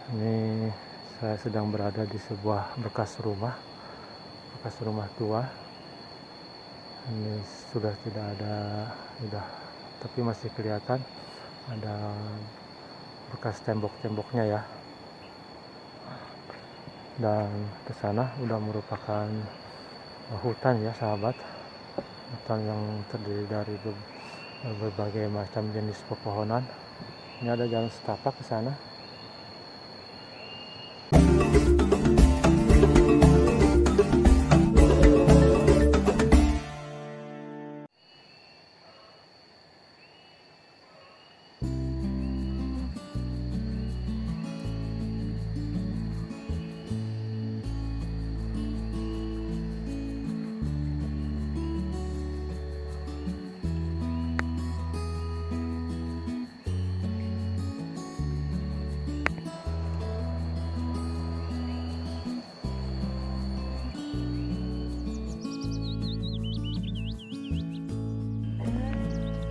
Ini saya sedang berada di sebuah bekas rumah tua. Ini sudah tidak ada, tapi masih kelihatan ada bekas tembok-temboknya ya. Dan ke sana udah merupakan hutan ya sahabat, hutan yang terdiri dari berbagai macam jenis pepohonan. Ini ada jalan setapak ke sana.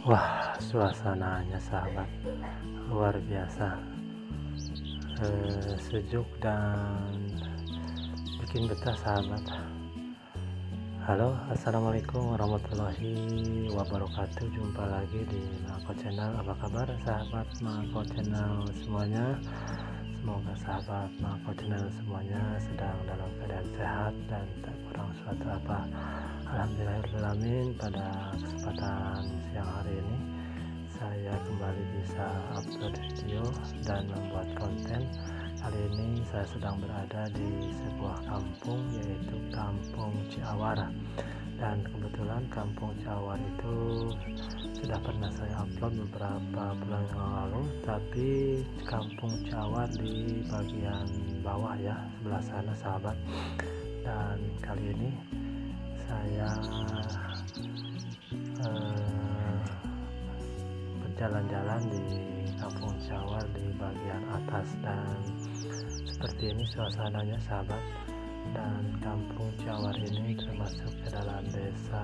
Wah, suasananya sahabat luar biasa, sejuk dan bikin betah sahabat. Halo, assalamualaikum warahmatullahi wabarakatuh. Jumpa lagi di Mako Channel. Apa kabar sahabat Mako Channel semuanya? Semoga sahabat Mako Channel semuanya sedang dalam keadaan sehat dan tak kurang suatu apa. Alhamdulillahirrahmanirrahim. Pada kesempatan siang hari ini saya kembali bisa upload video dan membuat konten. Kali ini saya sedang berada di sebuah kampung, yaitu Kampung Ciawar. Dan kebetulan Kampung Ciawar itu sudah pernah saya upload beberapa bulan yang lalu, tapi Kampung Ciawar di bagian bawah ya, sebelah sana sahabat. Dan kali ini saya berjalan-jalan di Kampung Ciawar di bagian atas, dan seperti ini suasananya sahabat. Dan Kampung Ciawar ini termasuk ke dalam desa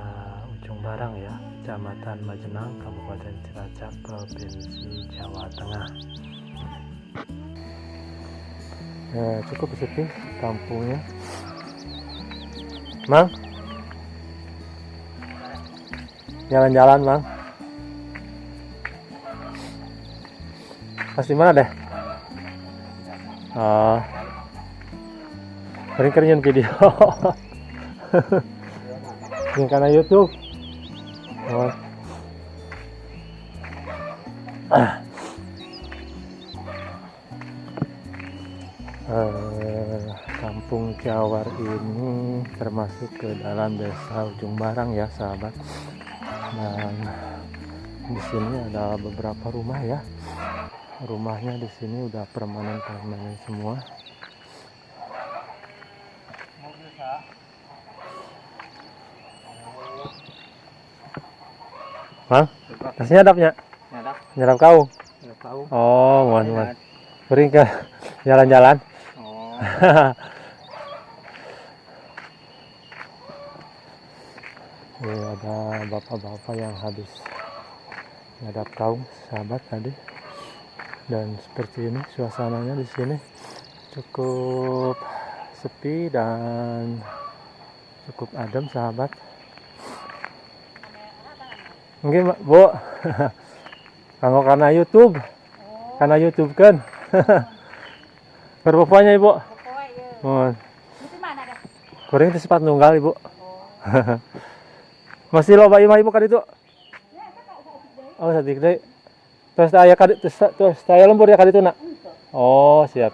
Ujung Barang ya, Kecamatan Majenang, Kabupaten Cilacap, Provinsi Jawa Tengah. Cukup sepi kampungnya, Mang. Jalan-jalan, Mang. Pas di mana deh? Oh, kering video. Ini karena YouTube. Oh. Kampung Ciawar ini termasuk ke dalam desa Ujung Barang ya sahabat. Dan di sini ada beberapa rumah ya. Rumahnya di sini udah permanen semua. Bang, nasi nyadapnya? Nyadap kau? Oh, mohon. Beri ke jalan-jalan. Oh. Ini ada bapak-bapak yang habis nyadap kaum sahabat tadi. Dan seperti ini suasananya di sini, cukup sepi dan cukup adem sahabat. Mungkin Bu, kalau karena YouTube kan. Berbapaknya Ibu. Oh. Goreng itu sempat nunggal Ibu. Masih loba imah Ibu kan itu? Oh, sadik deh. Terus saya lembur ya kali itu nak. Oh, siap.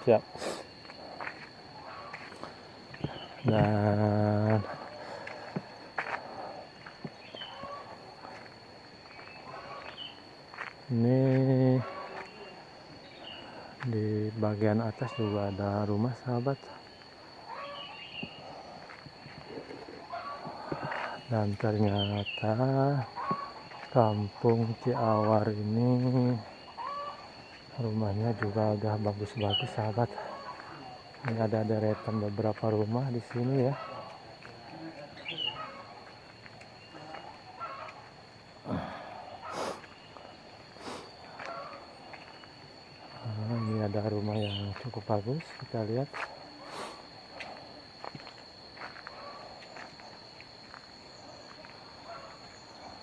Dan ini di bagian atas juga ada rumah sahabat. Dan ternyata Kampung Ciawar ini rumahnya juga udah bagus-bagus sahabat. Ini ada deretan beberapa rumah di sini ya. ada rumah yang cukup bagus, kita lihat.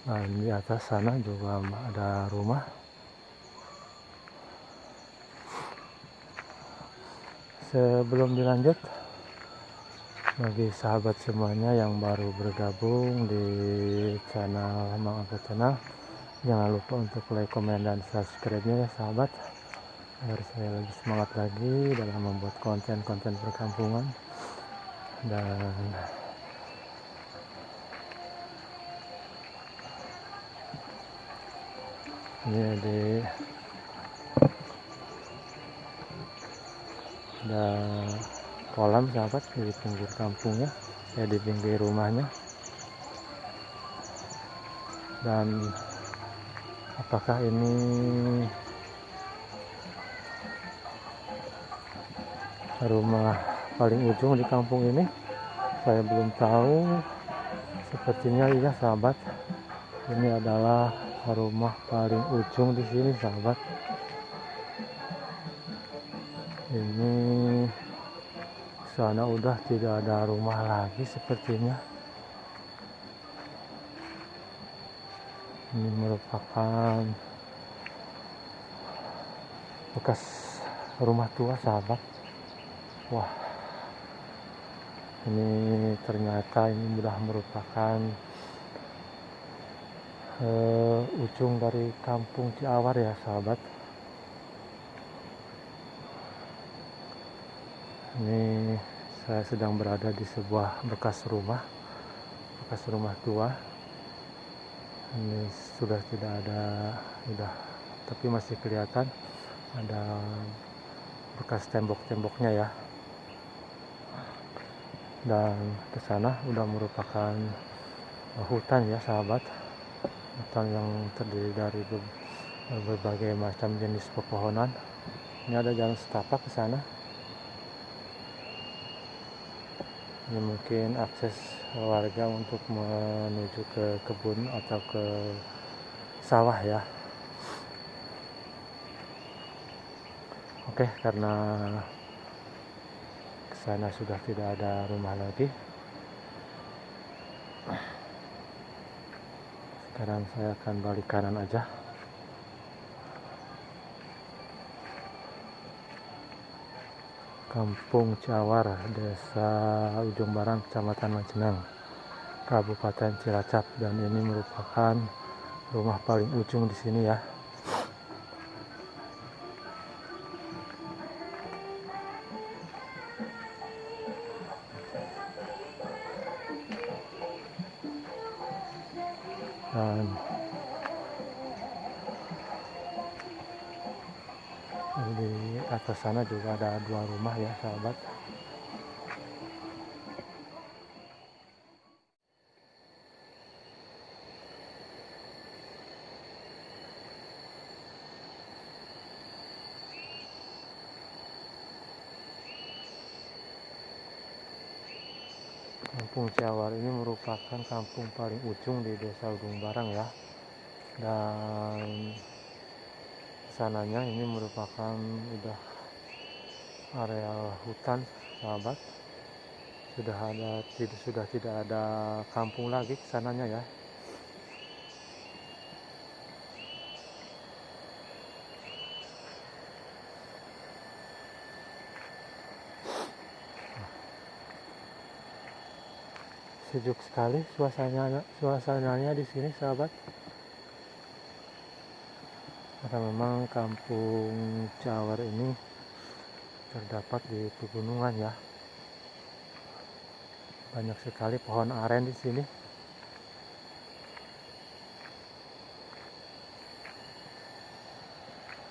Nah, di atas sana juga ada rumah. Sebelum dilanjut, bagi sahabat semuanya yang baru bergabung di channel Mang Angkot Channel, jangan lupa untuk like, komen, dan subscribe-nya ya sahabat, agar saya lebih semangat lagi dalam membuat konten-konten perkampungan. Dan ini ada kolam sahabat di pinggir kampungnya, ya di pinggir rumahnya. Dan apakah ini rumah paling ujung di kampung ini? Saya belum tahu. Sepertinya iya sahabat, ini adalah rumah paling ujung di sini sahabat. Ini sana udah tidak ada rumah lagi sepertinya. Ini merupakan bekas rumah tua sahabat. Wah, ini ternyata ini sudah merupakan ujung dari kampung Ciawar ya sahabat. Ini saya sedang berada di sebuah bekas rumah tua. Ini sudah tidak ada, tapi masih kelihatan ada bekas tembok-temboknya ya. Dan ke sana udah merupakan hutan ya sahabat, hutan yang terdiri dari berbagai macam jenis pepohonan. Ini ada jalan setapak ke sana. Ini mungkin akses warga untuk menuju ke kebun atau ke sawah ya. Oke, karena ke sana sudah tidak ada rumah lagi, sekarang saya akan balik kanan aja. Kampung Ciawar, Desa Ujung Barang, Kecamatan Majenang, Kabupaten Cilacap, dan ini merupakan rumah paling ujung di sini ya. Dan di atas sana juga ada 2 rumah ya sahabat. Kampung Ciawar ini merupakan kampung paling ujung di Desa Ujung Barang ya. Dan sananya ini merupakan udah areal hutan sahabat. Sudah tidak ada kampung lagi sananya ya. Sejuk sekali suasananya di sini sahabat. Karena memang kampung Ciawar ini terdapat di pegunungan ya. Banyak sekali pohon aren di sini.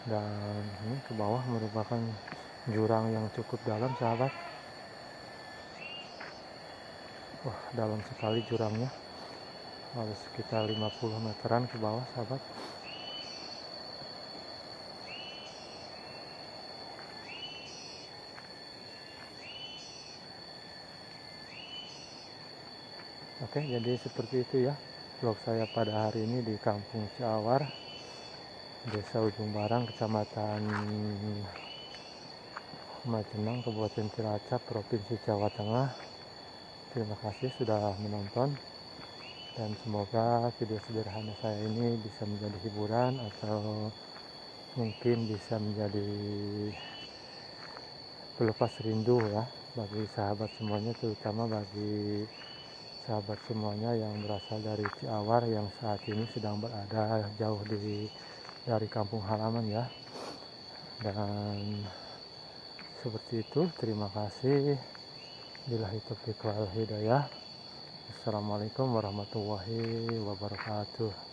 Dan ini ke bawah merupakan jurang yang cukup dalam sahabat. Wah, dalam sekali jurangnya. Harus sekitar 50 meteran ke bawah sahabat. Oke, jadi seperti itu ya vlog saya pada hari ini di Kampung Ciawar, Desa Ujung Barang, Kecamatan Majenang, Kabupaten Cilacap, Provinsi Jawa Tengah. Terima kasih sudah menonton, dan semoga video sederhana saya ini bisa menjadi hiburan atau mungkin bisa menjadi pelepas rindu ya bagi sahabat semuanya, terutama bagi sahabat semuanya yang berasal dari Ciawar yang saat ini sedang berada jauh dari kampung halaman ya. Dan seperti itu, terima kasih. Billahi taufiq wal hidayah. Assalamualaikum warahmatullahi wabarakatuh.